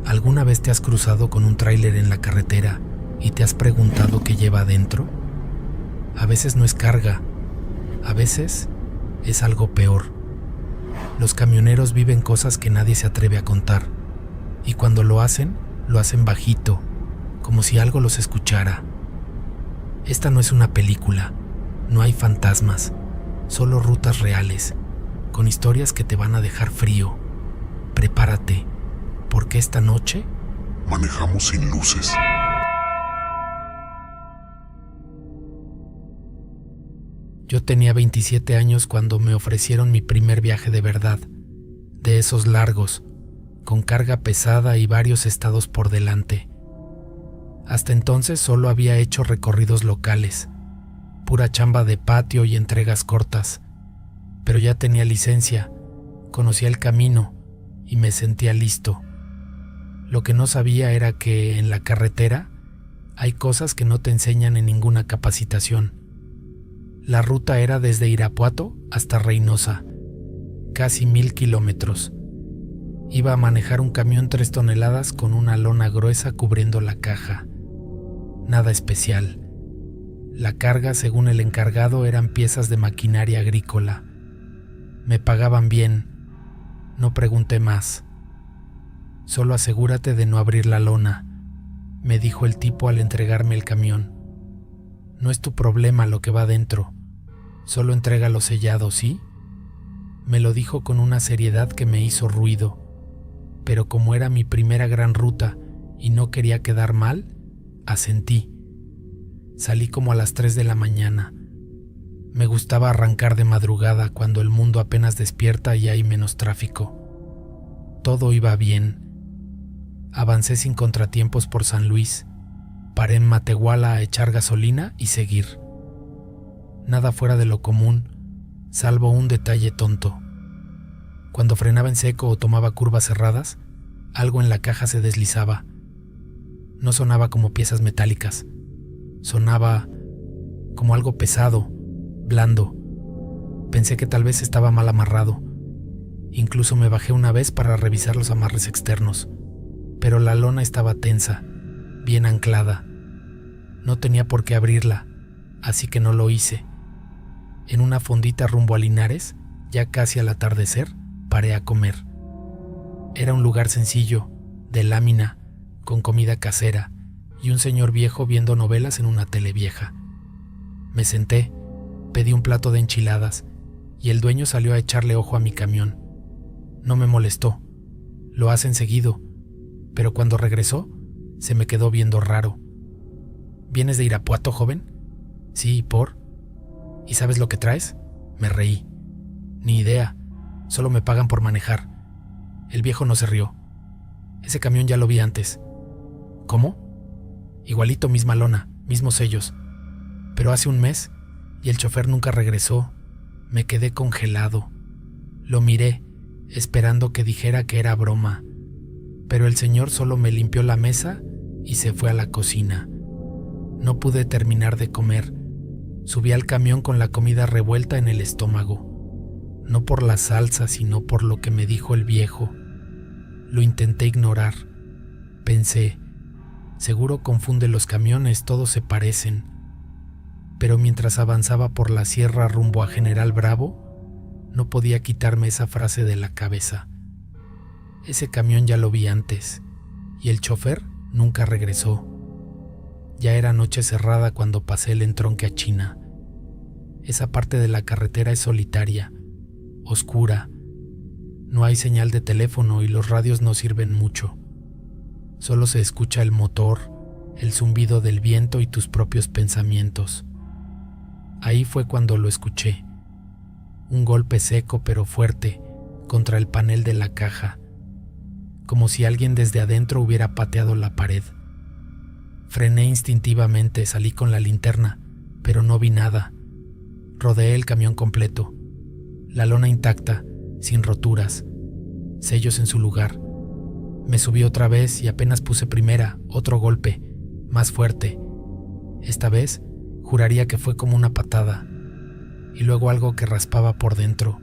¿Alguna vez te has cruzado con un tráiler en la carretera y te has preguntado qué lleva adentro? A veces no es carga, a veces es algo peor. Los camioneros viven cosas que nadie se atreve a contar, y cuando lo hacen bajito, como si algo los escuchara. Esta no es una película, no hay fantasmas, solo rutas reales, con historias que te van a dejar frío. Prepárate, porque esta noche manejamos sin luces. Yo tenía 27 años cuando me ofrecieron mi primer viaje de verdad, de esos largos, con carga pesada y varios estados por delante. Hasta entonces solo había hecho recorridos locales, pura chamba de patio y entregas cortas, pero ya tenía licencia, conocía el camino y me sentía listo. Lo que no sabía era que en la carretera hay cosas que no te enseñan en ninguna capacitación. La ruta era desde Irapuato hasta Reynosa, casi 1000 kilómetros. Iba a manejar un camión 3 toneladas con una lona gruesa cubriendo la caja. Nada especial. La carga, según el encargado, eran piezas de maquinaria agrícola. Me pagaban bien. No pregunté más. Solo asegúrate de no abrir la lona, me dijo el tipo al entregarme el camión. No es tu problema lo que va dentro, solo entrégalo sellado, ¿sí? Me lo dijo con una seriedad que me hizo ruido, pero como era mi primera gran ruta y no quería quedar mal, asentí. Salí como a las 3 de la mañana. Me gustaba arrancar de madrugada cuando el mundo apenas despierta y hay menos tráfico. Todo iba bien. Avancé sin contratiempos por San Luis, paré en Matehuala a echar gasolina y seguir. Nada fuera de lo común, salvo un detalle tonto. Cuando frenaba en seco o tomaba curvas cerradas, algo en la caja se deslizaba. No sonaba como piezas metálicas, sonaba como algo pesado, blando. Pensé que tal vez estaba mal amarrado. Incluso me bajé una vez para revisar los amarres externos. Pero la lona estaba tensa, bien anclada. No tenía por qué abrirla, así que no lo hice. En una fondita rumbo a Linares, ya casi al atardecer, paré a comer. Era un lugar sencillo, de lámina, con comida casera, y un señor viejo viendo novelas en una tele vieja. Me senté, pedí un plato de enchiladas, y el dueño salió a echarle ojo a mi camión. No me molestó, lo hacen seguido, pero cuando regresó, se me quedó viendo raro. ¿Vienes de Irapuato, joven? Sí, ¿por? ¿Y sabes lo que traes? Me reí. Ni idea, solo me pagan por manejar. El viejo no se rió. Ese camión ya lo vi antes. ¿Cómo? Igualito, misma lona, mismos sellos. Pero hace un mes, y el chofer nunca regresó. Me quedé congelado. Lo miré, esperando que dijera que era broma. Pero el señor solo me limpió la mesa y se fue a la cocina. No pude terminar de comer. Subí al camión con la comida revuelta en el estómago. No por la salsa, sino por lo que me dijo el viejo. Lo intenté ignorar. Pensé, seguro confunde los camiones, todos se parecen. Pero mientras avanzaba por la sierra rumbo a General Bravo, no podía quitarme esa frase de la cabeza. Ese camión ya lo vi antes, y el chofer nunca regresó. Ya era noche cerrada cuando pasé el entronque a China. Esa parte de la carretera es solitaria, oscura. No hay señal de teléfono y los radios no sirven mucho. Solo se escucha el motor, el zumbido del viento y tus propios pensamientos. Ahí fue cuando lo escuché. Un golpe seco pero fuerte contra el panel de la caja, como si alguien desde adentro hubiera pateado la pared. Frené instintivamente, salí con la linterna, pero no vi nada. Rodeé el camión completo. La lona intacta, sin roturas, sellos en su lugar. Me subí otra vez y apenas puse primera, otro golpe, más fuerte. Esta vez, juraría que fue como una patada, y luego algo que raspaba por dentro,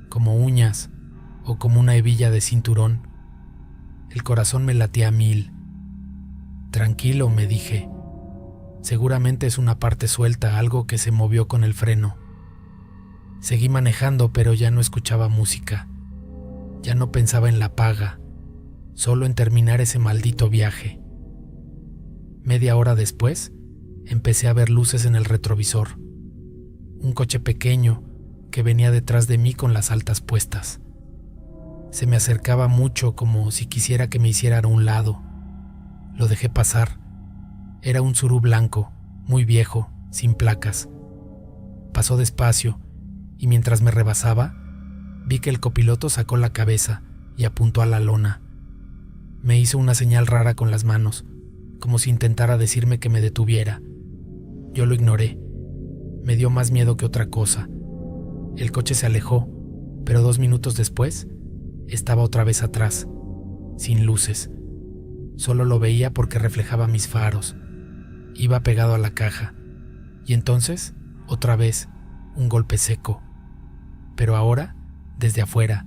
como uñas o como una hebilla de cinturón. El corazón me latía a 1000. Tranquilo, me dije. Seguramente es una parte suelta, algo que se movió con el freno. Seguí manejando, pero ya no escuchaba música. Ya no pensaba en la paga, solo en terminar ese maldito viaje. Media hora después, empecé a ver luces en el retrovisor. Un coche pequeño que venía detrás de mí con las altas puestas. Se me acercaba mucho, como si quisiera que me hiciera a un lado. Lo dejé pasar. Era un Tsuru blanco, muy viejo, sin placas. Pasó despacio y mientras me rebasaba, vi que el copiloto sacó la cabeza y apuntó a la lona. Me hizo una señal rara con las manos, como si intentara decirme que me detuviera. Yo lo ignoré. Me dio más miedo que otra cosa. El coche se alejó, pero 2 minutos después estaba otra vez atrás, sin luces. Solo lo veía porque reflejaba mis faros. Iba pegado a la caja. Y entonces, otra vez, un golpe seco. Pero ahora, desde afuera,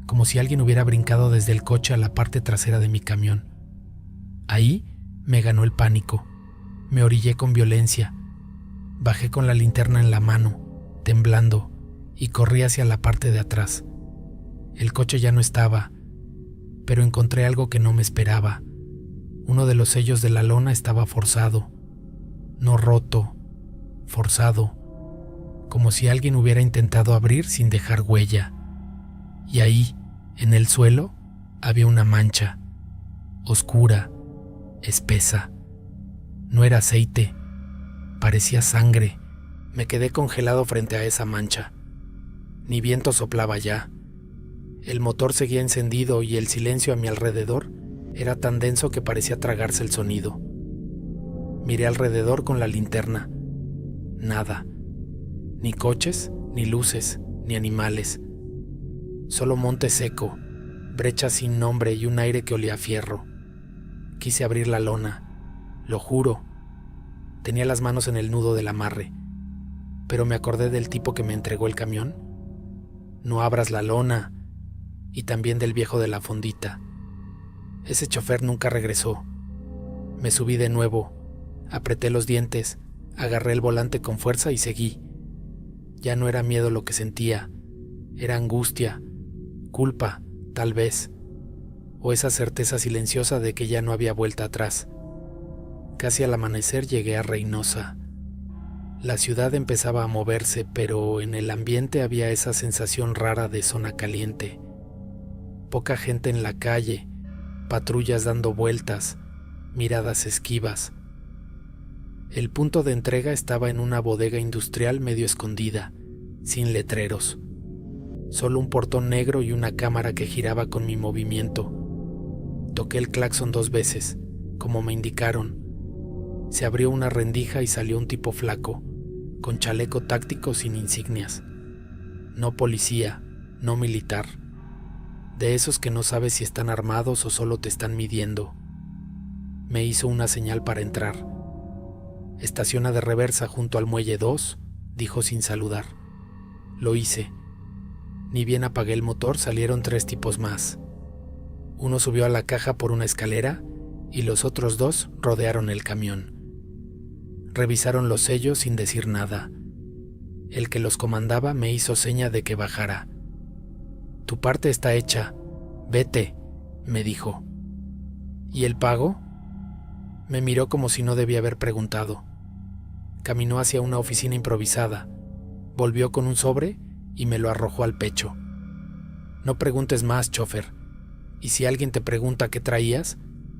como si alguien hubiera brincado desde el coche a la parte trasera de mi camión. Ahí me ganó el pánico. Me orillé con violencia. Bajé con la linterna en la mano, temblando, y corrí hacia la parte de atrás. El coche ya no estaba, pero encontré algo que no me esperaba. Uno de los sellos de la lona estaba forzado, no roto, forzado, como si alguien hubiera intentado abrir sin dejar huella. Y ahí, en el suelo, había una mancha, oscura, espesa. No era aceite, parecía sangre. Me quedé congelado frente a esa mancha. Ni viento soplaba ya. El motor seguía encendido y el silencio a mi alrededor era tan denso que parecía tragarse el sonido. Miré alrededor con la linterna. Nada. Ni coches, ni luces, ni animales. Solo monte seco, brechas sin nombre y un aire que olía a fierro. Quise abrir la lona. Lo juro. Tenía las manos en el nudo del amarre. Pero me acordé del tipo que me entregó el camión. No abras la lona. Y también del viejo de la fondita. Ese chofer nunca regresó. Me subí de nuevo, apreté los dientes, agarré el volante con fuerza y seguí. Ya no era miedo lo que sentía, era angustia, culpa, tal vez, o esa certeza silenciosa de que ya no había vuelta atrás. Casi al amanecer llegué a Reynosa. La ciudad empezaba a moverse, pero en el ambiente había esa sensación rara de zona caliente. Poca gente en la calle, patrullas dando vueltas, miradas esquivas. El punto de entrega estaba en una bodega industrial medio escondida, sin letreros. Solo un portón negro y una cámara que giraba con mi movimiento. Toqué el claxon 2 veces, como me indicaron. Se abrió una rendija y salió un tipo flaco, con chaleco táctico sin insignias. No policía, no militar. De esos que no sabes si están armados o solo te están midiendo. Me hizo una señal para entrar. Estaciona de reversa junto al muelle 2, dijo sin saludar. Lo hice. Ni bien apagué el motor, salieron 3 tipos más. Uno subió a la caja por una escalera y los otros 2 rodearon el camión. Revisaron los sellos sin decir nada. El que los comandaba me hizo seña de que bajara. Tu parte está hecha. Vete, me dijo. ¿Y el pago? Me miró como si no debía haber preguntado. Caminó hacia una oficina improvisada. Volvió con un sobre y me lo arrojó al pecho. No preguntes más, chofer. Y si alguien te pregunta qué traías,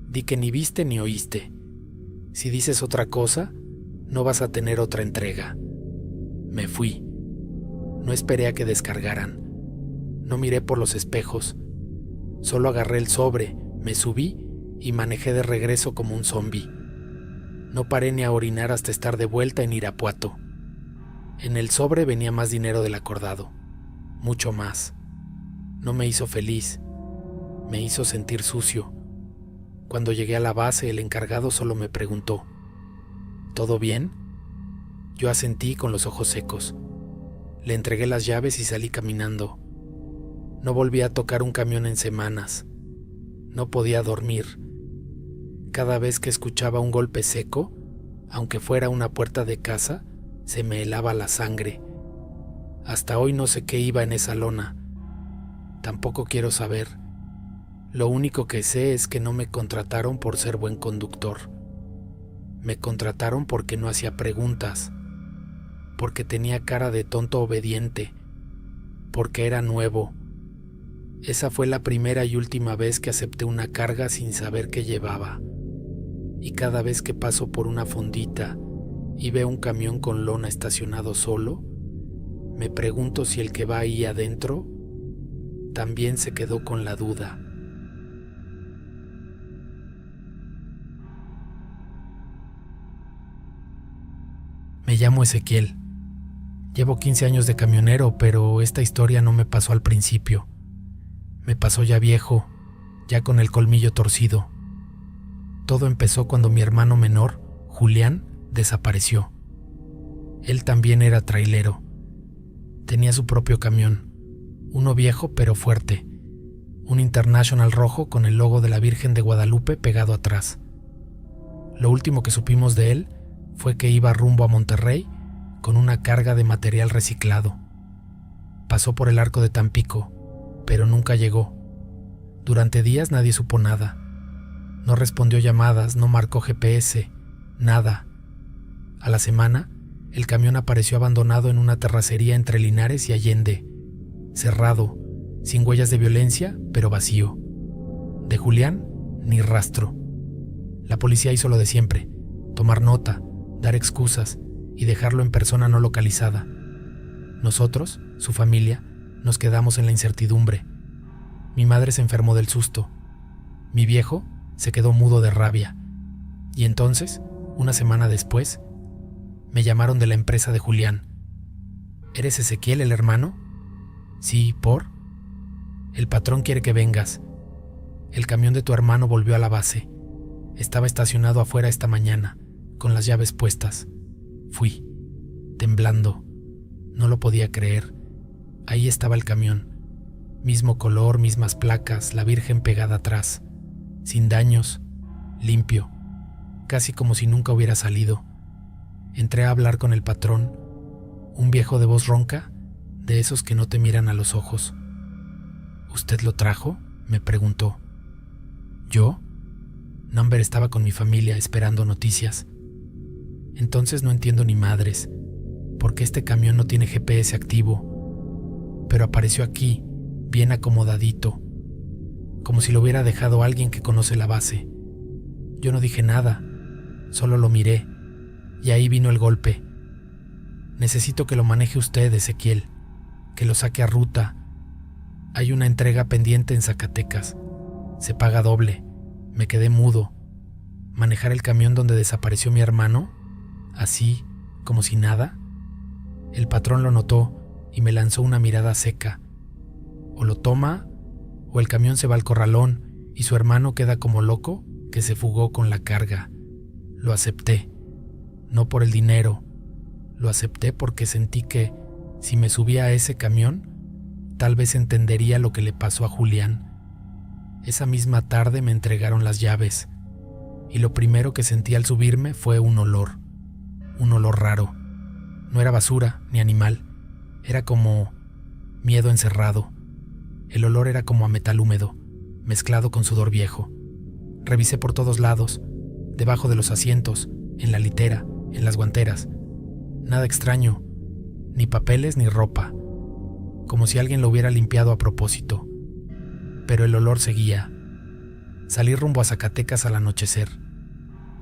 di que ni viste ni oíste. Si dices otra cosa, no vas a tener otra entrega. Me fui. No esperé a que descargaran. No miré por los espejos. Solo agarré el sobre, me subí y manejé de regreso como un zombi. No paré ni a orinar hasta estar de vuelta en Irapuato. En el sobre venía más dinero del acordado. Mucho más. No me hizo feliz. Me hizo sentir sucio. Cuando llegué a la base, el encargado solo me preguntó: ¿todo bien? Yo asentí con los ojos secos. Le entregué las llaves y salí caminando. No volví a tocar un camión en semanas. No podía dormir. Cada vez que escuchaba un golpe seco, aunque fuera una puerta de casa, se me helaba la sangre. Hasta hoy no sé qué iba en esa lona. Tampoco quiero saber. Lo único que sé es que no me contrataron por ser buen conductor. Me contrataron porque no hacía preguntas, porque tenía cara de tonto obediente, porque era nuevo. Esa fue la primera y última vez que acepté una carga sin saber qué llevaba. Y cada vez que paso por una fondita y veo un camión con lona estacionado solo, me pregunto si el que va ahí adentro también se quedó con la duda. Me llamo Ezequiel. Llevo 15 años de camionero, pero esta historia no me pasó al principio. Me pasó ya viejo, ya con el colmillo torcido. Todo empezó cuando mi hermano menor, Julián, desapareció. Él también era trailero. Tenía su propio camión, uno viejo pero fuerte, un International rojo con el logo de la Virgen de Guadalupe pegado atrás. Lo último que supimos de él fue que iba rumbo a Monterrey con una carga de material reciclado. Pasó por el arco de Tampico, pero nunca llegó. Durante días nadie supo nada. No respondió llamadas, no marcó GPS, nada. A la semana, el camión apareció abandonado en una terracería entre Linares y Allende, cerrado, sin huellas de violencia, pero vacío. De Julián, ni rastro. La policía hizo lo de siempre: tomar nota, dar excusas y dejarlo en persona no localizada. Nosotros, su familia, nos quedamos en la incertidumbre. Mi madre se enfermó del susto. Mi viejo se quedó mudo de rabia. Y entonces, una semana después, me llamaron de la empresa de Julián. ¿Eres Ezequiel, el hermano? Sí, ¿por? El patrón quiere que vengas. El camión de tu hermano volvió a la base. Estaba estacionado afuera esta mañana, con las llaves puestas. Fui, temblando. No lo podía creer. Ahí estaba el camión. Mismo color, mismas placas, la Virgen pegada atrás. Sin daños, limpio, casi como si nunca hubiera salido. Entré a hablar con el patrón, un viejo de voz ronca, de esos que no te miran a los ojos. ¿Usted lo trajo?, me preguntó. ¿Yo? Number estaba con mi familia esperando noticias. Entonces no entiendo ni madres, porque este camión no tiene GPS activo, pero apareció aquí, bien acomodadito, como si lo hubiera dejado alguien que conoce la base. Yo no dije nada, solo lo miré, y ahí vino el golpe. Necesito que lo maneje usted, Ezequiel, que lo saque a ruta. Hay una entrega pendiente en Zacatecas. Se paga doble. Me quedé mudo. ¿Manejar el camión donde desapareció mi hermano? Así, como si nada. El patrón lo notó y me lanzó una mirada seca. O lo toma, o el camión se va al corralón y su hermano queda como loco que se fugó con la carga. Lo acepté, no por el dinero. Lo acepté porque sentí que, si me subía a ese camión, tal vez entendería lo que le pasó a Julián. Esa misma tarde me entregaron las llaves, y lo primero que sentí al subirme fue un olor raro. No era basura ni animal, era como miedo encerrado. El olor era como a metal húmedo, mezclado con sudor viejo. Revisé por todos lados, debajo de los asientos, en la litera, en las guanteras. Nada extraño, ni papeles ni ropa, como si alguien lo hubiera limpiado a propósito. Pero el olor seguía. Salí rumbo a Zacatecas al anochecer.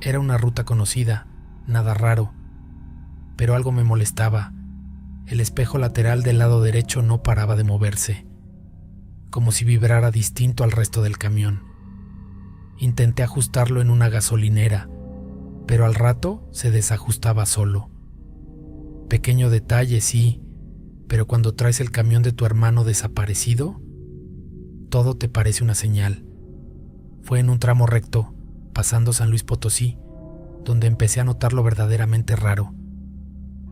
Era una ruta conocida, nada raro, pero algo me molestaba. El espejo lateral del lado derecho no paraba de moverse, como si vibrara distinto al resto del camión. Intenté ajustarlo en una gasolinera, pero al rato se desajustaba solo. Pequeño detalle, sí, pero cuando traes el camión de tu hermano desaparecido, todo te parece una señal. Fue en un tramo recto, pasando San Luis Potosí, donde empecé a notar lo verdaderamente raro.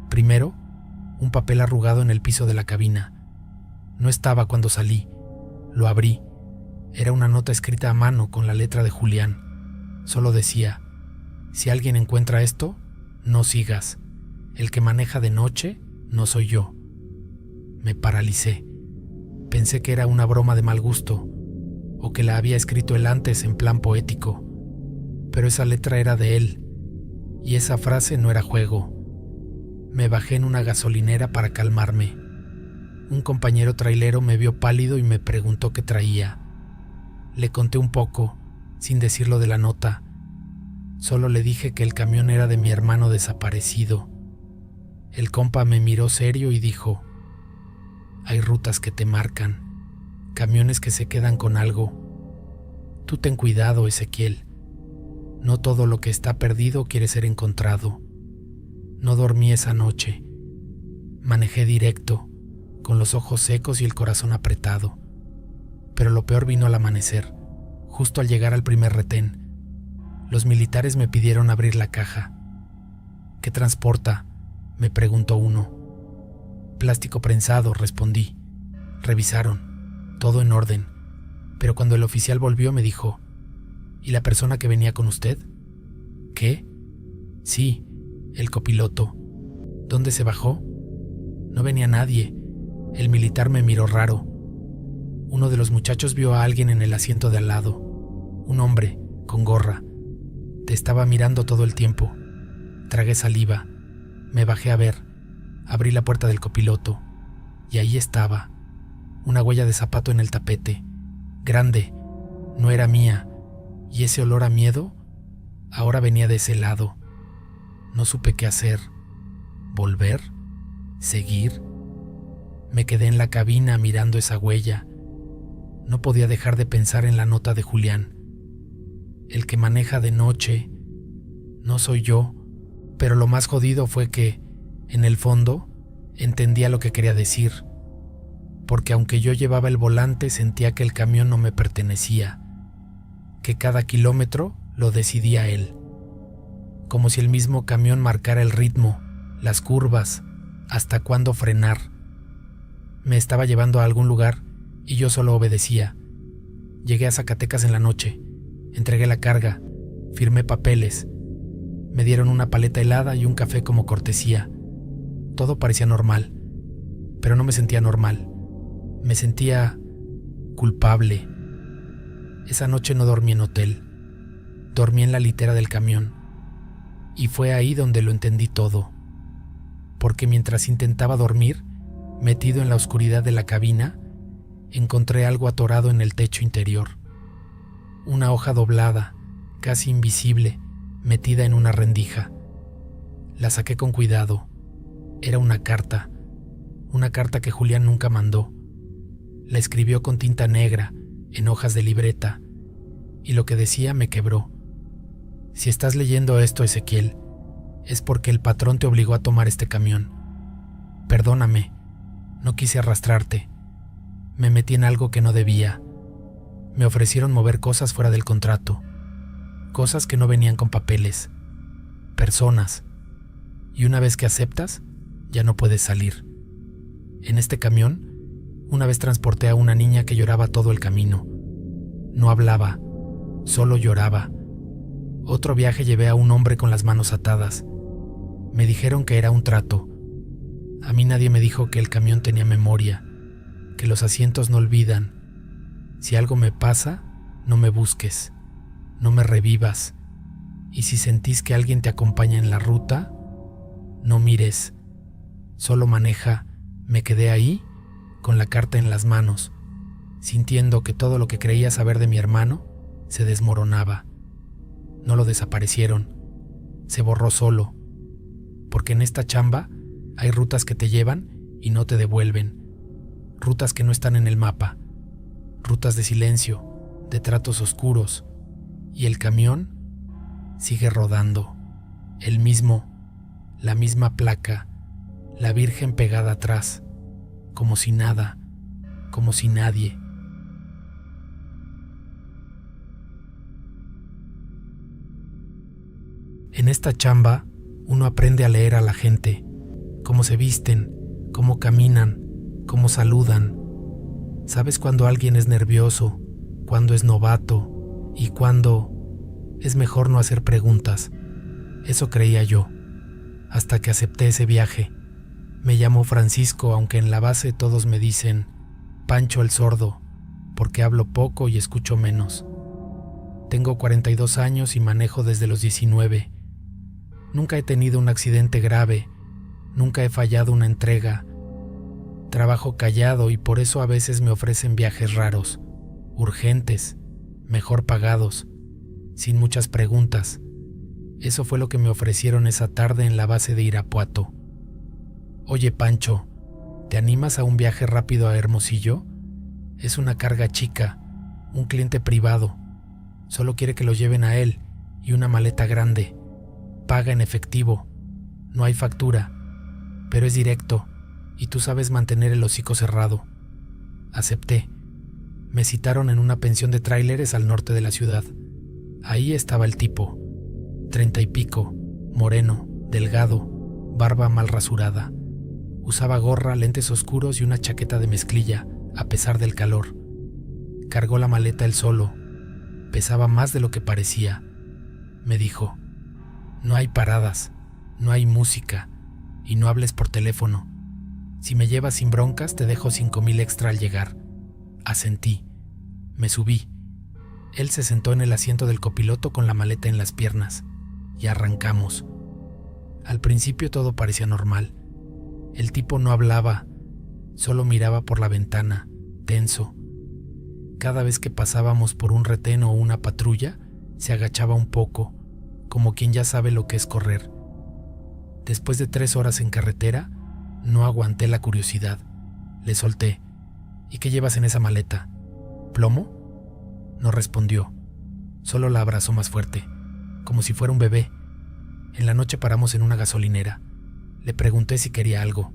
Primero, un papel arrugado en el piso de la cabina. No estaba cuando salí. Lo abrí. Era una nota escrita a mano con la letra de Julián. Solo decía: si alguien encuentra esto, no sigas. El que maneja de noche no soy yo. Me paralicé. Pensé que era una broma de mal gusto, o que la había escrito él antes en plan poético. Pero esa letra era de él, y esa frase no era juego. Me bajé en una gasolinera para calmarme. Un compañero trailero me vio pálido y me preguntó qué traía. Le conté un poco, sin decirlo de la nota. Solo le dije que el camión era de mi hermano desaparecido. El compa me miró serio y dijo: hay rutas que te marcan, camiones que se quedan con algo. Tú ten cuidado, Ezequiel. No todo lo que está perdido quiere ser encontrado. No dormí esa noche. Manejé directo, con los ojos secos y el corazón apretado. Pero lo peor vino al amanecer, justo al llegar al primer retén. Los militares me pidieron abrir la caja. ¿Qué transporta?, me preguntó uno. Plástico prensado, respondí. Revisaron, todo en orden, pero cuando el oficial volvió me dijo: ¿y la persona que venía con usted? ¿Qué? Sí, el copiloto. ¿Dónde se bajó? No venía nadie. El militar me miró raro. Uno de los muchachos vio a alguien en el asiento de al lado. Un hombre, con gorra. Te estaba mirando todo el tiempo. Tragué saliva. Me bajé a ver. Abrí la puerta del copiloto. Y ahí estaba. Una huella de zapato en el tapete. Grande. No era mía. Y ese olor a miedo ahora venía de ese lado. No supe qué hacer. ¿Volver? ¿Seguir? Me quedé en la cabina mirando esa huella. No podía dejar de pensar en la nota de Julián. El que maneja de noche no soy yo, pero lo más jodido fue que, en el fondo, entendía lo que quería decir, porque aunque yo llevaba el volante, sentía que el camión no me pertenecía, que cada kilómetro lo decidía él, como si el mismo camión marcara el ritmo, las curvas, hasta cuándo frenar. Me estaba llevando a algún lugar y yo solo obedecía. Llegué a Zacatecas en la noche, entregué la carga, firmé papeles, me dieron una paleta helada y un café como cortesía. Todo parecía normal, pero no me sentía normal. Me sentía culpable. Esa noche no dormí en hotel, dormí en la litera del camión, y fue ahí donde lo entendí todo, porque mientras intentaba dormir, metido en la oscuridad de la cabina, encontré algo atorado en el techo interior. Una hoja doblada, casi invisible, metida en una rendija. La saqué con cuidado. Era una carta que Julián nunca mandó. La escribió con tinta negra, en hojas de libreta, y lo que decía me quebró. Si estás leyendo esto, Ezequiel, es porque el patrón te obligó a tomar este camión. Perdóname, no quise arrastrarte. Me metí en algo que no debía. Me ofrecieron mover cosas fuera del contrato, cosas que no venían con papeles, personas, y una vez que aceptas, ya no puedes salir. En este camión, una vez transporté a una niña que lloraba todo el camino. No hablaba, solo lloraba. Otro viaje llevé a un hombre con las manos atadas. Me dijeron que era un trato. A mí nadie me dijo que el camión tenía memoria, que los asientos no olvidan. Si algo me pasa, no me busques, no me revivas. Y si sentís que alguien te acompaña en la ruta, no mires, solo maneja. Me quedé ahí, con la carta en las manos, sintiendo que todo lo que creía saber de mi hermano se desmoronaba. No lo desaparecieron, se borró solo, porque en esta chamba hay rutas que te llevan y no te devuelven, rutas que no están en el mapa, rutas de silencio, de tratos oscuros, y el camión sigue rodando, el mismo, la misma placa, la Virgen pegada atrás, como si nada, como si nadie. En esta chamba, uno aprende a leer a la gente, cómo se visten, cómo caminan, cómo saludan. Sabes cuando alguien es nervioso, cuándo es novato y cuándo es mejor no hacer preguntas. Eso creía yo, hasta que acepté ese viaje. Me llamo Francisco, aunque en la base todos me dicen Pancho el Sordo, porque hablo poco y escucho menos. Tengo 42 años y manejo desde los 19. Nunca he tenido un accidente grave, nunca he fallado una entrega. Trabajo callado y por eso a veces me ofrecen viajes raros, urgentes, mejor pagados, sin muchas preguntas. Eso fue lo que me ofrecieron esa tarde en la base de Irapuato. Oye, Pancho, ¿te animas a un viaje rápido a Hermosillo? Es una carga chica, un cliente privado. Solo quiere que lo lleven a él y una maleta grande. Paga en efectivo. No hay factura, pero es directo y tú sabes mantener el hocico cerrado. Acepté. Me citaron en una pensión de tráileres al norte de la ciudad. Ahí estaba el tipo, 30 y pico, moreno, delgado, barba mal rasurada. Usaba gorra, lentes oscuros y una chaqueta de mezclilla, a pesar del calor. Cargó la maleta él solo. Pesaba más de lo que parecía. Me dijo, no hay paradas, no hay música, y no hables por teléfono. Si me llevas sin broncas, te dejo 5,000 extra al llegar. Asentí. Me subí. Él se sentó en el asiento del copiloto con la maleta en las piernas, y arrancamos. Al principio todo parecía normal. El tipo no hablaba, solo miraba por la ventana, tenso. Cada vez que pasábamos por un retén o una patrulla, se agachaba un poco, como quien ya sabe lo que es correr. Después de 3 horas en carretera, no aguanté la curiosidad. Le solté. ¿Y qué llevas en esa maleta? ¿Plomo? No respondió. Solo la abrazó más fuerte, como si fuera un bebé. En la noche paramos en una gasolinera. Le pregunté si quería algo.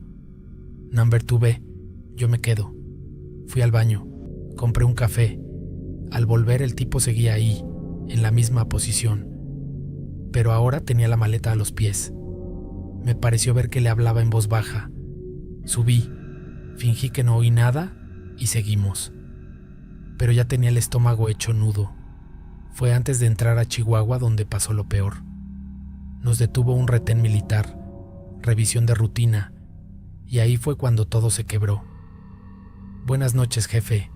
Number 2B, yo me quedo. Fui al baño. Compré un café. Al volver el tipo seguía ahí, en la misma posición. Pero ahora tenía la maleta a los pies. Me pareció ver que le hablaba en voz baja. Subí, fingí que no oí nada y seguimos. Pero ya tenía el estómago hecho nudo. Fue antes de entrar a Chihuahua donde pasó lo peor. Nos detuvo un retén militar, revisión de rutina, y ahí fue cuando todo se quebró. Buenas noches, jefe.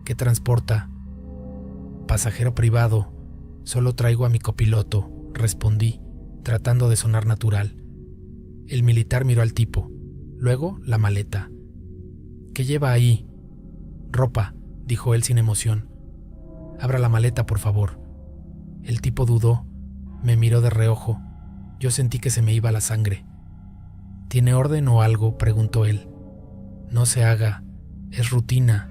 ¿Qué transporta? Pasajero privado. Solo traigo a mi copiloto, respondí, tratando de sonar natural. El militar miró al tipo, luego la maleta. ¿Qué lleva ahí? Ropa, dijo él sin emoción. Abra la maleta, por favor. El tipo dudó, me miró de reojo. Yo sentí que se me iba la sangre. ¿Tiene orden o algo?, preguntó él. No se haga, es rutina.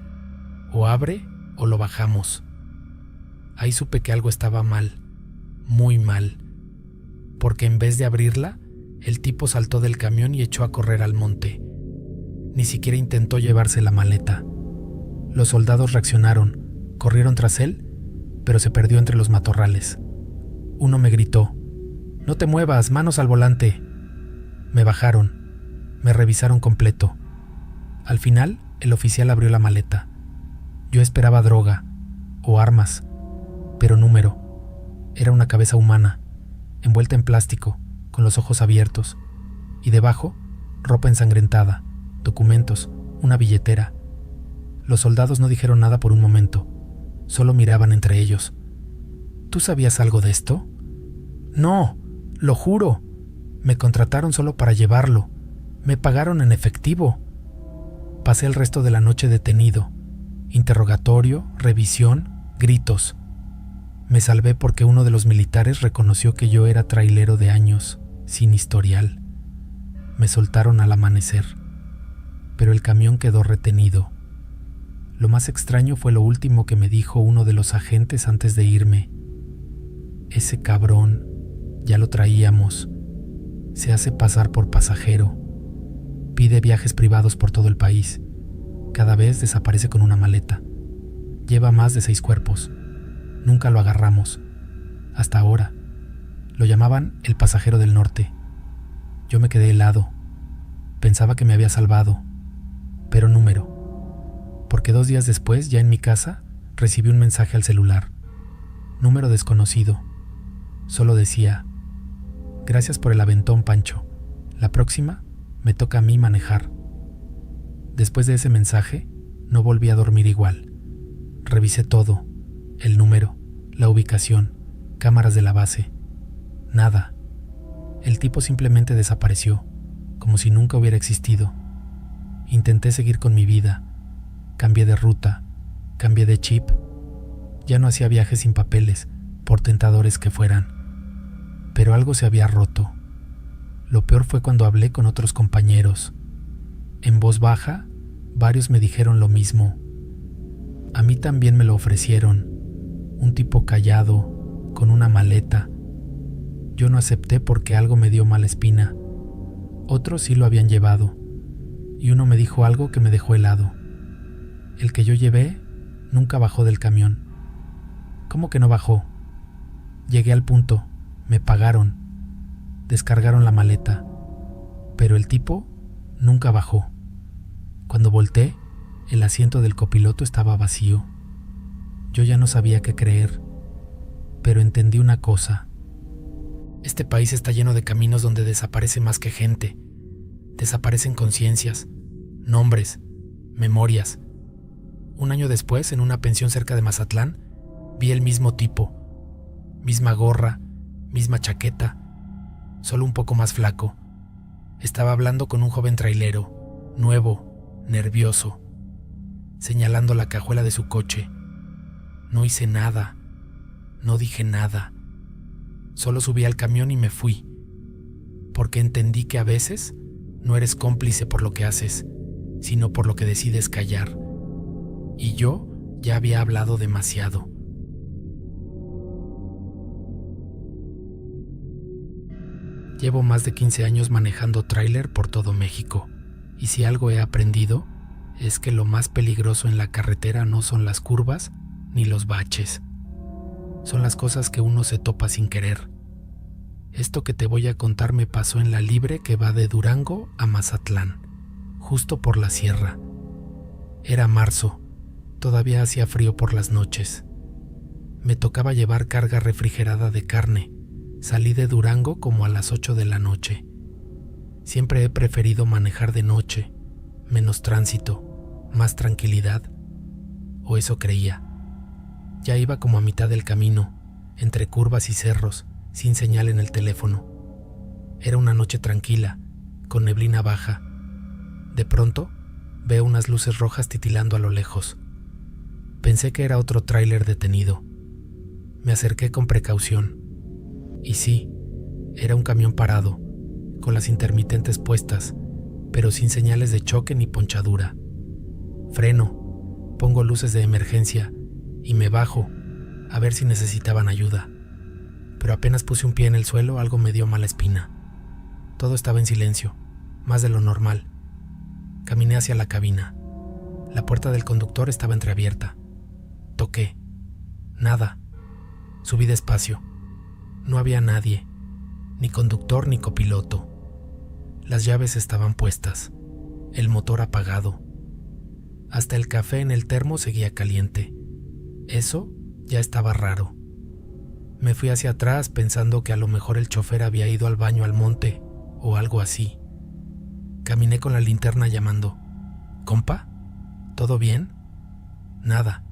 O abre o lo bajamos. Ahí supe que algo estaba mal, muy mal, porque en vez de abrirla, el tipo saltó del camión y echó a correr al monte. Ni siquiera intentó llevarse la maleta. Los soldados reaccionaron, corrieron tras él, pero se perdió entre los matorrales. Uno me gritó, «No te muevas, manos al volante». Me bajaron, me revisaron completo. Al final, el oficial abrió la maleta. Yo esperaba droga o armas, pero número. Era una cabeza humana, envuelta en plástico, con los ojos abiertos, y debajo, ropa ensangrentada, documentos, una billetera. Los soldados no dijeron nada por un momento, solo miraban entre ellos. ¿Tú sabías algo de esto? No, lo juro. Me contrataron solo para llevarlo. Me pagaron en efectivo. Pasé el resto de la noche detenido. Interrogatorio, revisión, gritos. Me salvé porque uno de los militares reconoció que yo era trailero de años, sin historial. Me soltaron al amanecer, pero el camión quedó retenido. Lo más extraño fue lo último que me dijo uno de los agentes antes de irme. Ese cabrón, ya lo traíamos. Se hace pasar por pasajero. Pide viajes privados por todo el país. Cada vez desaparece con una maleta. Lleva más de 6 cuerpos. Nunca lo agarramos. Hasta ahora. Lo llamaban el pasajero del norte. Yo me quedé helado. Pensaba que me había salvado. Pero número. Porque 2 días después, ya en mi casa, recibí un mensaje al celular. Número desconocido. Solo decía: gracias por el aventón, Pancho. La próxima me toca a mí manejar. Después de ese mensaje, no volví a dormir igual. Revisé todo: el número, la ubicación, cámaras de la base. Nada. El tipo simplemente desapareció, como si nunca hubiera existido. Intenté seguir con mi vida. Cambié de ruta, cambié de chip. Ya no hacía viajes sin papeles, por tentadores que fueran. Pero algo se había roto. Lo peor fue cuando hablé con otros compañeros. En voz baja, varios me dijeron lo mismo. A mí también me lo ofrecieron. Un tipo callado, con una maleta. Yo no acepté porque algo me dio mala espina. Otros sí lo habían llevado. Y uno me dijo algo que me dejó helado. El que yo llevé nunca bajó del camión. ¿Cómo que no bajó? Llegué al punto, me pagaron, descargaron la maleta, pero el tipo nunca bajó. Cuando volteé, el asiento del copiloto estaba vacío. Yo ya no sabía qué creer, pero entendí una cosa. Este país está lleno de caminos donde desaparece más que gente. Desaparecen conciencias, nombres, memorias. Un año después, en una pensión cerca de Mazatlán, vi el mismo tipo, misma gorra, misma chaqueta, solo un poco más flaco. Estaba hablando con un joven trailero, nuevo, nervioso, señalando la cajuela de su coche. No hice nada, no dije nada. Solo subí al camión y me fui, porque entendí que a veces no eres cómplice por lo que haces, sino por lo que decides callar. Y yo ya había hablado demasiado. Llevo más de 15 años manejando tráiler por todo México, y si algo he aprendido es que lo más peligroso en la carretera no son las curvas ni los baches. Son las cosas que uno se topa sin querer. Esto que te voy a contar me pasó en la libre que va de Durango a Mazatlán, justo por la sierra. Era marzo, todavía hacía frío por las noches. Me tocaba llevar carga refrigerada de carne. Salí de Durango como a las 8 de la noche. Siempre he preferido manejar de noche, menos tránsito, más tranquilidad, o eso creía. Ya iba como a mitad del camino, entre curvas y cerros, sin señal en el teléfono. Era una noche tranquila, con neblina baja. De pronto, veo unas luces rojas titilando a lo lejos. Pensé que era otro tráiler detenido. Me acerqué con precaución. Y sí, era un camión parado, con las intermitentes puestas, pero sin señales de choque ni ponchadura. Freno, pongo luces de emergencia y me bajo a ver si necesitaban ayuda. Pero apenas puse un pie en el suelo, algo me dio mala espina. Todo estaba en silencio, más de lo normal. Caminé hacia la cabina. La puerta del conductor estaba entreabierta. Toqué. Nada. Subí despacio. No había nadie, ni conductor ni copiloto. Las llaves estaban puestas, el motor apagado. Hasta el café en el termo seguía caliente. Eso ya estaba raro. Me fui hacia atrás pensando que a lo mejor el chofer había ido al baño al monte o algo así. Caminé con la linterna llamando: ¿Compa? ¿Todo bien? Nada.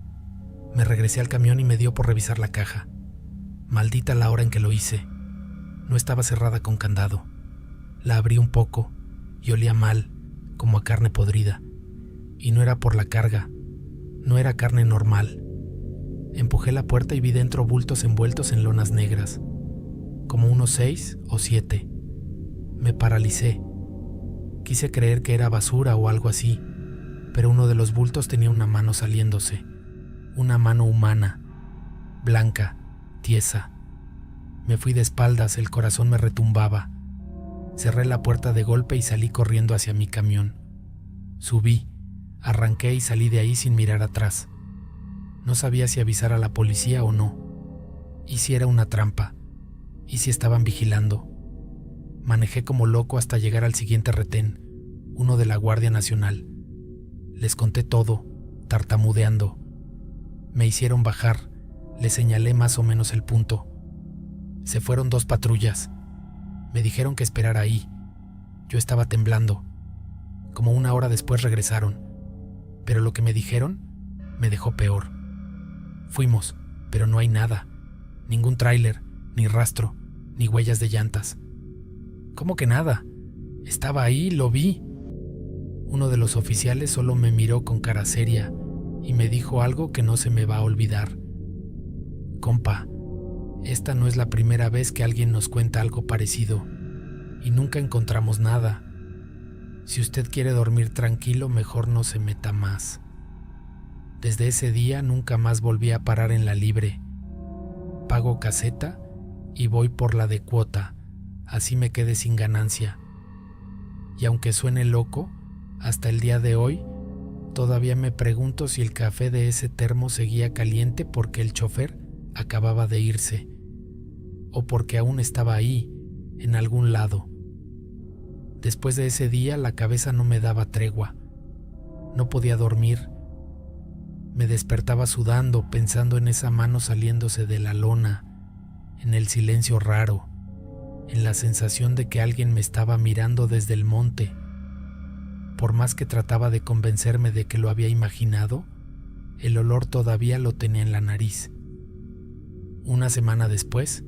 Me regresé al camión y me dio por revisar la caja. Maldita la hora en que lo hice. No estaba cerrada con candado. La abrí un poco y olía mal, como a carne podrida. Y no era por la carga. No era carne normal. Empujé la puerta y vi dentro bultos envueltos en lonas negras, como unos 6 o 7. Me paralicé. Quise creer que era basura o algo así, pero uno de los bultos tenía una mano saliéndose. Una mano humana, blanca, tiesa. Me fui de espaldas, el corazón me retumbaba. Cerré la puerta de golpe y salí corriendo hacia mi camión. Subí, arranqué y salí de ahí sin mirar atrás. No sabía si avisar a la policía o no. ¿Y si era una trampa? ¿Y si estaban vigilando? Manejé como loco hasta llegar al siguiente retén, uno de la Guardia Nacional. Les conté todo, tartamudeando. Me hicieron bajar, le señalé más o menos el punto. Se fueron 2 patrullas. Me dijeron que esperara ahí. Yo estaba temblando. Como 1 hora después regresaron. Pero lo que me dijeron me dejó peor. Fuimos, pero no hay nada. Ningún tráiler, ni rastro, ni huellas de llantas. ¿Cómo que nada? Estaba ahí, lo vi. Uno de los oficiales solo me miró con cara seria y me dijo algo que no se me va a olvidar. Compa, esta no es la primera vez que alguien nos cuenta algo parecido y nunca encontramos nada. Si usted quiere dormir tranquilo, mejor no se meta más. Desde ese día nunca más volví a parar en la libre. Pago caseta y voy por la de cuota, así me quedé sin ganancia. Y aunque suene loco, hasta el día de hoy, todavía me pregunto si el café de ese termo seguía caliente porque el chofer acababa de irse, o porque aún estaba ahí, en algún lado. Después de ese día la cabeza no me daba tregua. No podía dormir. Me despertaba sudando, pensando en esa mano saliéndose de la lona, en el silencio raro, en la sensación de que alguien me estaba mirando desde el monte. Por más que trataba de convencerme de que lo había imaginado, el olor todavía lo tenía en la nariz. 1 semana después,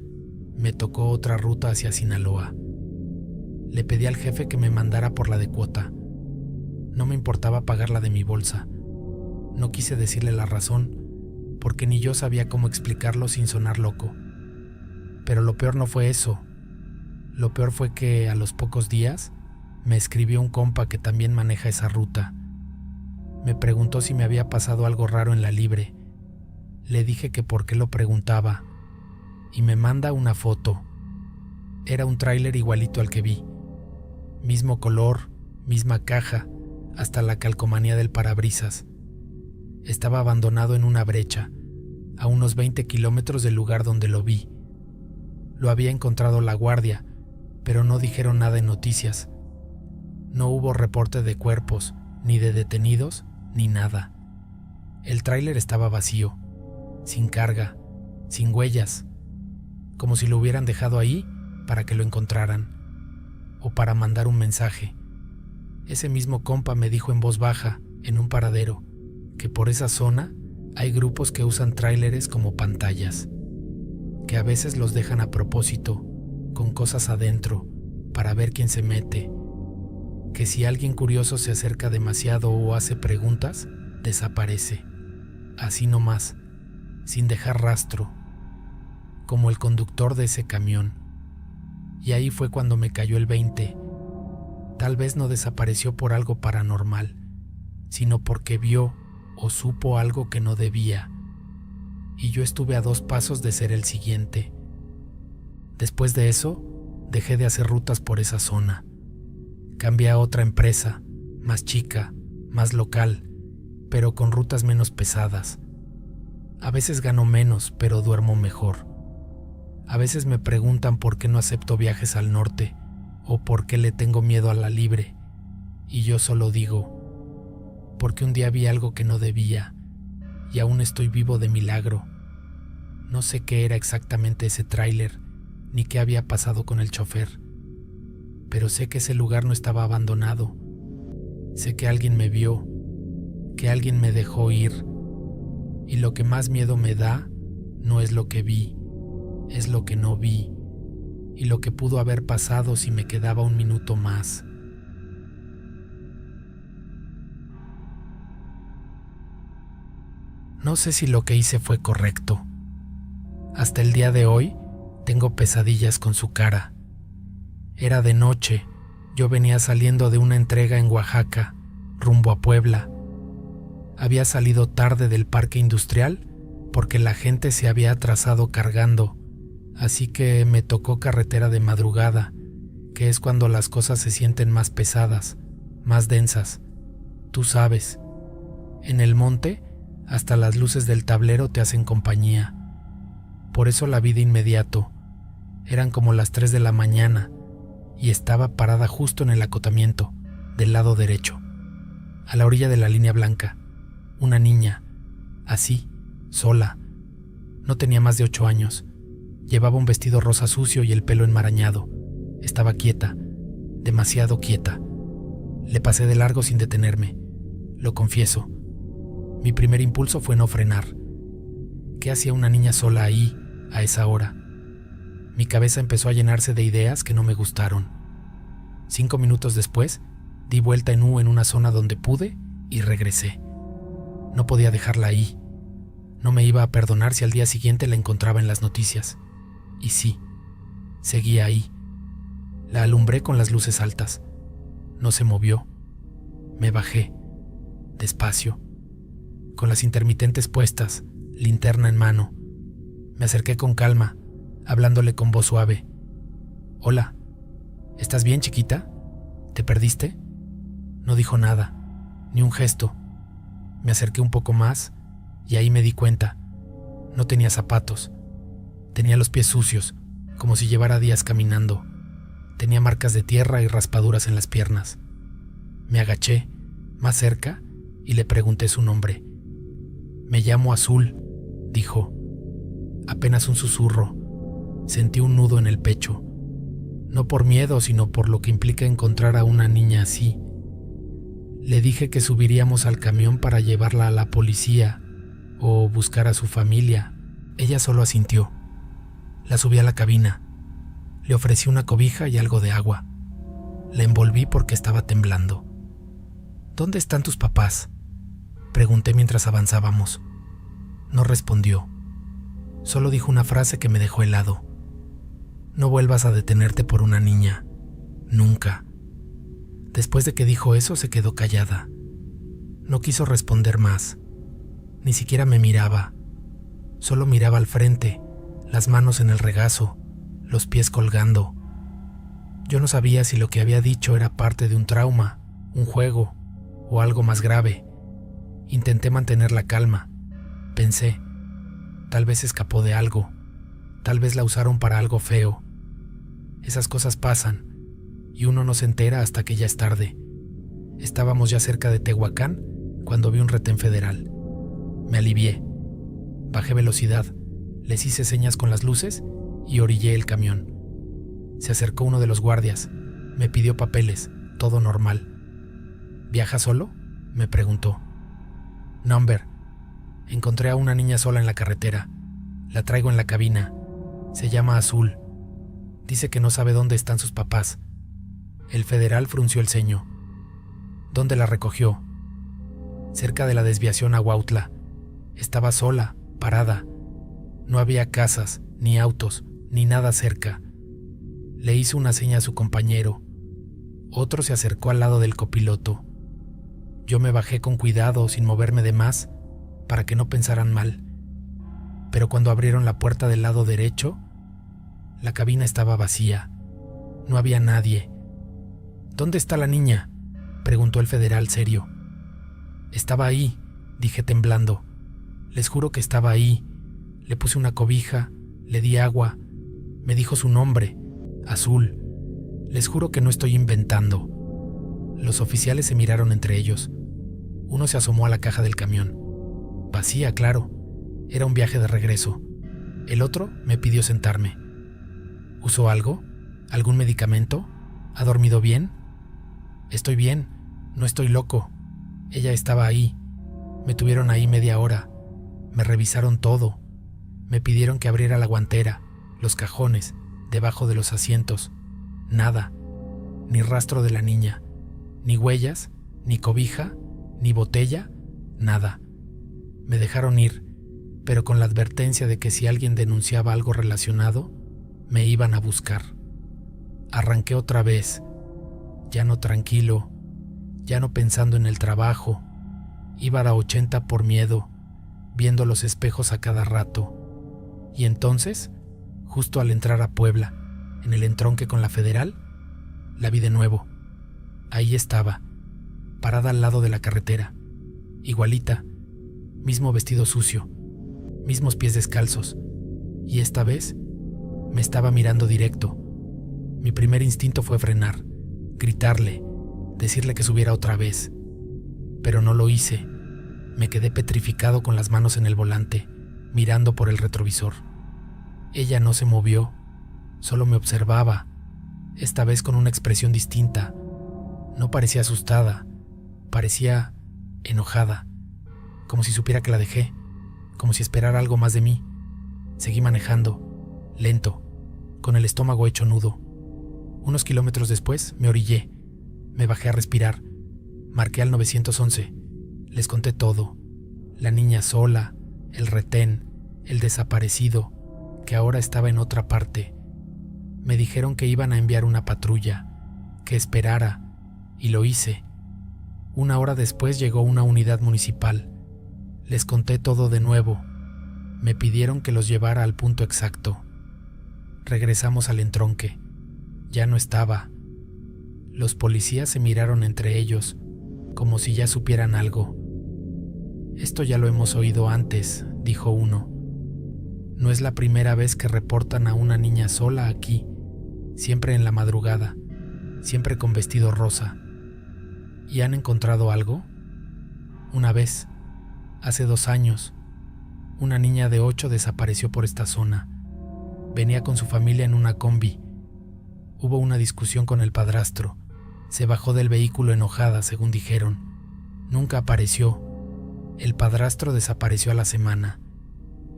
me tocó otra ruta hacia Sinaloa. Le pedí al jefe que me mandara por la de cuota. No me importaba pagarla de mi bolsa. No quise decirle la razón, porque ni yo sabía cómo explicarlo sin sonar loco. Pero lo peor no fue eso. Lo peor fue que a los pocos días me escribió un compa que también maneja esa ruta. Me preguntó si me había pasado algo raro en la libre. Le dije que por qué lo preguntaba, y me manda una foto. Era un tráiler igualito al que vi. Mismo color, misma caja, hasta la calcomanía del parabrisas. Estaba abandonado en una brecha, a unos 20 kilómetros del lugar donde lo vi. Lo había encontrado la guardia, pero no dijeron nada en noticias. No hubo reporte de cuerpos, ni de detenidos, ni nada. El tráiler estaba vacío, sin carga, sin huellas, como si lo hubieran dejado ahí para que lo encontraran, o para mandar un mensaje. Ese mismo compa me dijo en voz baja, en un paradero, que por esa zona hay grupos que usan tráileres como pantallas, que a veces los dejan a propósito, con cosas adentro, para ver quién se mete, que si alguien curioso se acerca demasiado o hace preguntas, desaparece, así nomás, sin dejar rastro, como el conductor de ese camión. Y ahí fue cuando me cayó el 20. Tal vez no desapareció por algo paranormal, sino porque vio o supo algo que no debía, y yo estuve a 2 pasos de ser el siguiente. Después de eso, dejé de hacer rutas por esa zona. Cambié a otra empresa, más chica, más local, pero con rutas menos pesadas. A veces gano menos, pero duermo mejor. A veces me preguntan por qué no acepto viajes al norte, o por qué le tengo miedo a la libre, y yo solo digo, porque un día vi algo que no debía, y aún estoy vivo de milagro. No sé qué era exactamente ese tráiler, ni qué había pasado con el chofer, pero sé que ese lugar no estaba abandonado. Sé que alguien me vio, que alguien me dejó ir, y lo que más miedo me da no es lo que vi, es lo que no vi, y lo que pudo haber pasado si me quedaba un minuto más. No sé si lo que hice fue correcto. Hasta el día de hoy tengo pesadillas con su cara. Era de noche, yo venía saliendo de una entrega en Oaxaca, rumbo a Puebla. Había salido tarde del parque industrial porque la gente se había atrasado cargando, así que me tocó carretera de madrugada, que es cuando las cosas se sienten más pesadas, más densas. Tú sabes, en el monte hasta las luces del tablero te hacen compañía. Por eso la vi de inmediato. Eran como las 3 de la mañana y estaba parada justo en el acotamiento, del lado derecho, a la orilla de la línea blanca. Una niña, así, sola. No tenía más de 8 años. Llevaba un vestido rosa sucio y el pelo enmarañado. Estaba quieta, demasiado quieta. Le pasé de largo sin detenerme. Lo confieso. Mi primer impulso fue no frenar. ¿Qué hacía una niña sola ahí, a esa hora? Mi cabeza empezó a llenarse de ideas que no me gustaron. 5 minutos después, di vuelta en U en una zona donde pude y regresé. No podía dejarla ahí. No me iba a perdonar si al día siguiente la encontraba en las noticias. Y sí, seguía ahí. La alumbré con las luces altas. No se movió. Me bajé, despacio, con las intermitentes puestas, linterna en mano. Me acerqué con calma, hablándole con voz suave. «Hola, ¿estás bien, chiquita? ¿Te perdiste?» No dijo nada, ni un gesto. Me acerqué un poco más y ahí me di cuenta. No tenía zapatos. Tenía los pies sucios, como si llevara días caminando. Tenía marcas de tierra y raspaduras en las piernas. Me agaché, más cerca, y le pregunté su nombre. «Me llamo Azul», dijo. Apenas un susurro. Sentí un nudo en el pecho. No por miedo, sino por lo que implica encontrar a una niña así. Le dije que subiríamos al camión para llevarla a la policía o buscar a su familia. Ella solo asintió. La subí a la cabina. Le ofrecí una cobija y algo de agua. La envolví porque estaba temblando. «¿Dónde están tus papás?», pregunté mientras avanzábamos. No respondió. Solo dijo una frase que me dejó helado. «No vuelvas a detenerte por una niña. Nunca». Después de que dijo eso, se quedó callada. No quiso responder más. Ni siquiera me miraba. Solo miraba al frente, las manos en el regazo, los pies colgando. Yo no sabía si lo que había dicho era parte de un trauma, un juego o algo más grave. Intenté mantener la calma. Pensé, tal vez escapó de algo, tal vez la usaron para algo feo. Esas cosas pasan y uno no se entera hasta que ya es tarde. Estábamos ya cerca de Tehuacán cuando vi un retén federal. Me alivié. Bajé velocidad, les hice señas con las luces y orillé el camión. Se acercó uno de los guardias, me pidió papeles, todo normal. «¿Viaja solo?», me preguntó. «Number. Encontré a una niña sola en la carretera. La traigo en la cabina. Se llama Azul. Dice que no sabe dónde están sus papás». El federal frunció el ceño. «¿Dónde la recogió?» «Cerca de la desviación a Huautla. Estaba sola, parada. No había casas, ni autos, ni nada cerca». Le hizo una seña a su compañero. Otro se acercó al lado del copiloto. Yo me bajé con cuidado, sin moverme de más, para que no pensaran mal. Pero cuando abrieron la puerta del lado derecho, la cabina estaba vacía. No había nadie. «¿Dónde está la niña?», preguntó el federal serio. «Estaba ahí», dije temblando. «Les juro que estaba ahí. Le puse una cobija, le di agua. Me dijo su nombre, Azul. Les juro que no estoy inventando». Los oficiales se miraron entre ellos. Uno se asomó a la caja del camión. Vacía, claro. Era un viaje de regreso. El otro me pidió sentarme. «¿Usó algo? ¿Algún medicamento? ¿Ha dormido bien?» «Estoy bien. No estoy loco. Ella estaba ahí. Me tuvieron ahí media hora. Me revisaron todo. Me pidieron que abriera la guantera, los cajones, debajo de los asientos. Nada. Ni rastro de la niña. Ni huellas, ni cobija, ni botella, nada. Me dejaron ir, pero con la advertencia de que si alguien denunciaba algo relacionado, me iban a buscar». Arranqué otra vez, ya no tranquilo, ya no pensando en el trabajo. Iba a 80 por miedo, viendo los espejos a cada rato. Y entonces, justo al entrar a Puebla, en el entronque con la Federal, la vi de nuevo. Ahí estaba, parada al lado de la carretera, igualita, mismo vestido sucio, mismos pies descalzos, y esta vez me estaba mirando directo. Mi primer instinto fue frenar, gritarle, decirle que subiera otra vez, pero no lo hice. Me quedé petrificado con las manos en el volante, mirando por el retrovisor. Ella no se movió, solo me observaba, esta vez con una expresión distinta. No parecía asustada, parecía enojada, como si supiera que la dejé, como si esperara algo más de mí. Seguí manejando, lento, con el estómago hecho nudo. Unos kilómetros después me orillé, me bajé a respirar, marqué al 911, les conté todo, la niña sola, el retén, el desaparecido, que ahora estaba en otra parte. Me dijeron que iban a enviar una patrulla, que esperara, y lo hice. 1 hora después llegó una unidad municipal. Les conté todo de nuevo. Me pidieron que los llevara al punto exacto. Regresamos al entronque. Ya no estaba. Los policías se miraron entre ellos, como si ya supieran algo. «Esto ya lo hemos oído antes», dijo uno. «No es la primera vez que reportan a una niña sola aquí, siempre en la madrugada, siempre con vestido rosa. ¿Y han encontrado algo?» «Una vez, hace 2 años, una niña de 8 desapareció por esta zona. Venía con su familia en una combi. Hubo una discusión con el padrastro. Se bajó del vehículo enojada, según dijeron. Nunca apareció. El padrastro desapareció a la semana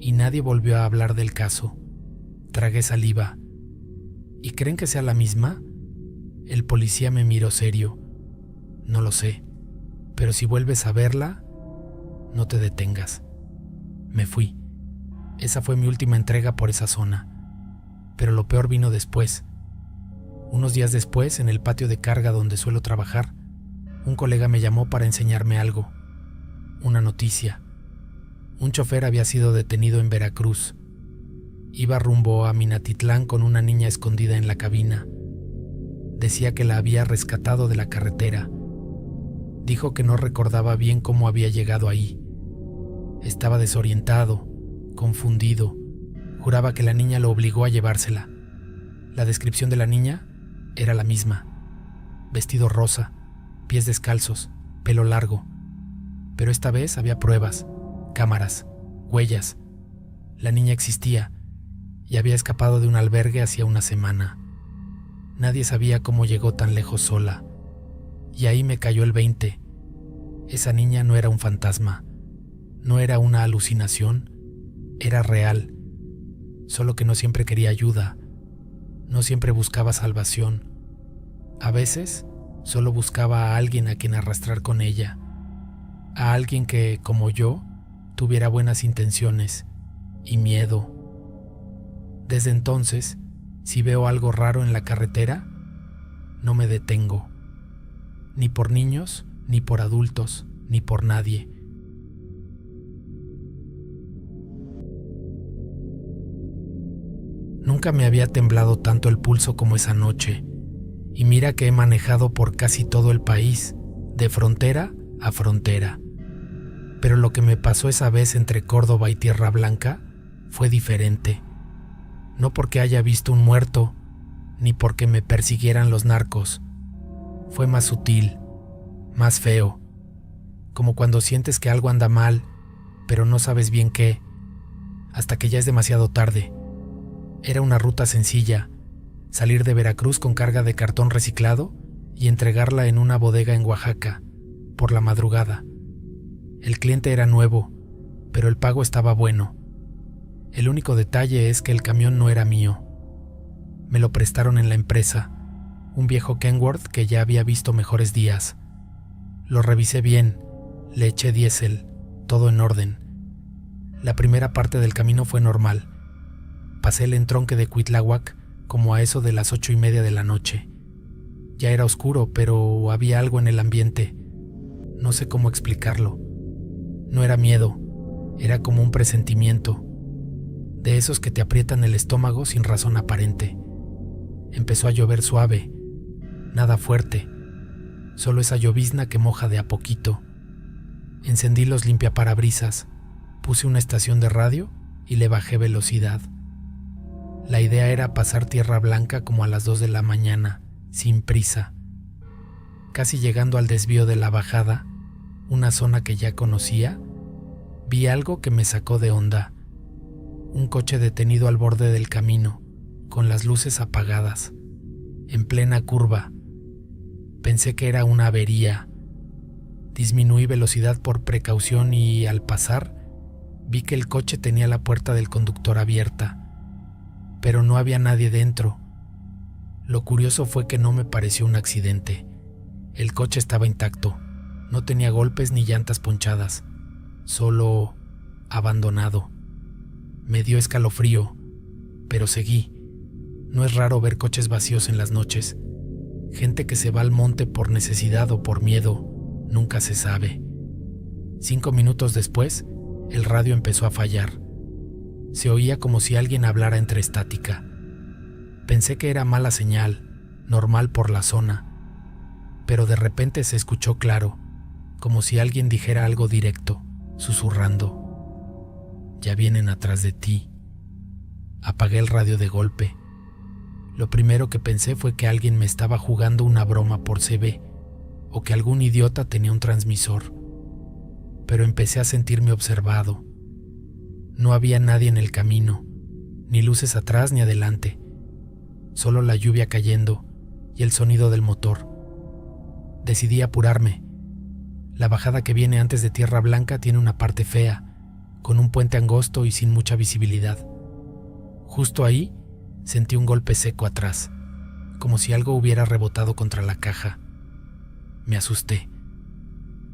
y nadie volvió a hablar del caso. Tragué saliva. ¿Y creen que sea la misma?» El policía me miró serio. «No lo sé, pero si vuelves a verla, no te detengas». Me fui. Esa fue mi última entrega por esa zona. Pero lo peor vino después. Unos días después, en el patio de carga donde suelo trabajar, un colega me llamó para enseñarme algo. Una noticia. Un chofer había sido detenido en Veracruz. Iba rumbo a Minatitlán con una niña escondida en la cabina. Decía que la había rescatado de la carretera. Dijo que no recordaba bien cómo había llegado ahí. Estaba desorientado, confundido. Juraba que la niña lo obligó a llevársela. La descripción de la niña era la misma. Vestido rosa, pies descalzos, pelo largo. Pero esta vez había pruebas, cámaras, huellas. La niña existía y había escapado de un albergue hacía una semana. Nadie sabía cómo llegó tan lejos sola. Y ahí me cayó el 20. Esa niña no era un fantasma. No era una alucinación. Era real. Solo que no siempre quería ayuda. No siempre buscaba salvación. A veces solo buscaba a alguien a quien arrastrar con ella. A alguien que, como yo, tuviera buenas intenciones y miedo. Desde entonces, si veo algo raro en la carretera, no me detengo. Ni por niños, ni por adultos, ni por nadie. Nunca me había temblado tanto el pulso como esa noche. Y mira que he manejado por casi todo el país, de frontera a frontera. Pero lo que me pasó esa vez entre Córdoba y Tierra Blanca fue diferente. No porque haya visto un muerto, ni porque me persiguieran los narcos. Fue más sutil, más feo. Como cuando sientes que algo anda mal, pero no sabes bien qué, hasta que ya es demasiado tarde. Era una ruta sencilla, salir de Veracruz con carga de cartón reciclado y entregarla en una bodega en Oaxaca, por la madrugada. El cliente era nuevo, pero el pago estaba bueno. El único detalle es que el camión no era mío. Me lo prestaron en la empresa, un viejo Kenworth que ya había visto mejores días. Lo revisé bien, le eché diésel, todo en orden. La primera parte del camino fue normal. Pasé el entronque de Cuitláhuac como a eso de las 8:30 de la noche. Ya era oscuro, pero había algo en el ambiente. No sé cómo explicarlo. No era miedo, era como un presentimiento. De esos que te aprietan el estómago sin razón aparente. Empezó a llover suave, nada fuerte, solo esa llovizna que moja de a poquito. Encendí los limpiaparabrisas, puse una estación de radio y le bajé velocidad. La idea era pasar Tierra Blanca como a las 2 de la mañana, sin prisa. Casi llegando al desvío de la bajada, una zona que ya conocía, vi algo que me sacó de onda. Un coche detenido al borde del camino, con las luces apagadas, en plena curva. Pensé que era una avería. Disminuí velocidad por precaución y, al pasar, vi que el coche tenía la puerta del conductor abierta, pero no había nadie dentro. Lo curioso fue que no me pareció un accidente. El coche estaba intacto, no tenía golpes ni llantas ponchadas, solo abandonado. Me dio escalofrío, pero seguí. No es raro ver coches vacíos en las noches. Gente que se va al monte por necesidad o por miedo, nunca se sabe. 5 minutos después, el radio empezó a fallar. Se oía como si alguien hablara entre estática. Pensé que era mala señal, normal por la zona, pero de repente se escuchó claro, como si alguien dijera algo directo, susurrando: «Ya vienen atrás de ti». Apagué el radio de golpe. Lo primero que pensé fue que alguien me estaba jugando una broma por CB, o que algún idiota tenía un transmisor. Pero empecé a sentirme observado. No había nadie en el camino, ni luces atrás ni adelante, solo la lluvia cayendo y el sonido del motor. Decidí apurarme. La bajada que viene antes de Tierra Blanca tiene una parte fea, con un puente angosto y sin mucha visibilidad. Justo ahí sentí un golpe seco atrás, como si algo hubiera rebotado contra la caja. Me asusté.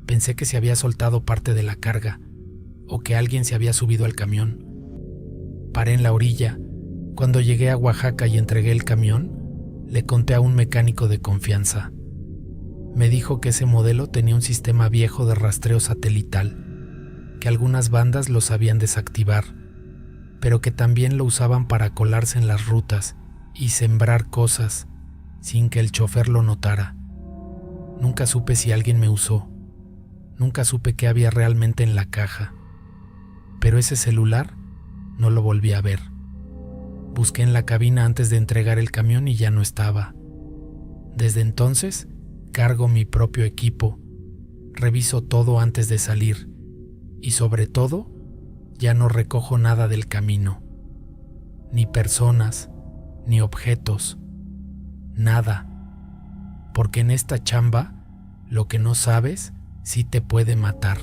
Pensé que se había soltado parte de la carga, o que alguien se había subido al camión. Paré en la orilla. Cuando llegué a Oaxaca y entregué el camión, le conté a un mecánico de confianza. Me dijo que ese modelo tenía un sistema viejo de rastreo satelital, que algunas bandas lo sabían desactivar, pero que también lo usaban para colarse en las rutas y sembrar cosas sin que el chofer lo notara. Nunca supe si alguien me usó. Nunca supe qué había realmente en la caja. Pero ese celular no lo volví a ver. Busqué en la cabina antes de entregar el camión y ya no estaba. Desde entonces, cargo mi propio equipo, reviso todo antes de salir y, sobre todo, ya no recojo nada del camino. Ni personas, ni objetos, nada. Porque en esta chamba, lo que no sabes sí te puede matar.